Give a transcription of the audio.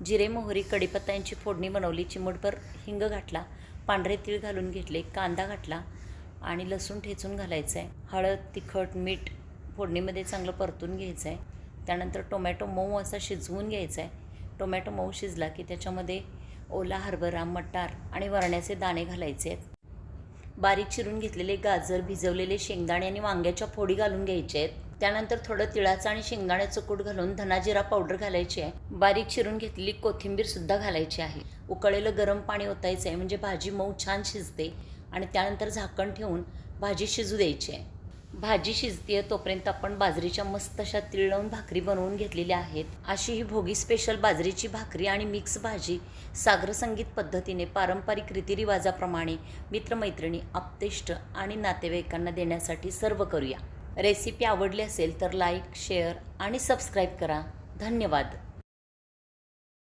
जिरे, मोहरी, कढीपत्ता यांची फोडणी बनवली. चिमूटभर हिंग घातला, पांढरे तीळ घालून घेतले, कांदा घातला आणि लसूण ठेचून घालायचं आहे. हळद, तिखट, मीठ फोडणीमध्ये चांगलं परतून घ्यायचं आहे. त्यानंतर टोमॅटो मऊ असा शिजवून घ्यायचा आहे. टोमॅटो मऊ शिजला की त्याच्यामध्ये ओला हरभरा, मटार आणि वरण्याचे दाणे घालायचे आहेत. बारीक चिरून घेतलेले गाजर, भिजवलेले शेंगदाणे आणि वांग्याच्या फोडी घालून घ्यायचे आहेत. त्यानंतर थोडं तिळाचं आणि शेंगदाण्याचं कूट घालून धना जिरा पावडर घालायची आहे. बारीक चिरून घेतलेली कोथिंबीर सुद्धा घालायची आहे. उकळलेलं गरम पाणी ओतायचं आहे म्हणजे भाजी मऊ छान शिजते. आणि त्यानंतर झाकण ठेवून भाजी शिजू द्यायची आहे. भाजी शिजते तोपर्यंत आपण बाजरीच्या मस्त अशा तीळ लावून भाकरी बनवून घेतलेल्या आहेत. अशी ही भोगी स्पेशल बाजरीची भाकरी आणि मिक्स भाजी सागर संगीत पद्धतीने पारंपरिक रीतिरिवाजाप्रमाणे मित्रमैत्रिणी, आप्तेष्ट आणि नातेवाईकांना देण्यासाठी सर्व करूया. रेसिपी आवडली असेल तर लाईक, शेअर आणि सबस्क्राईब करा. धन्यवाद.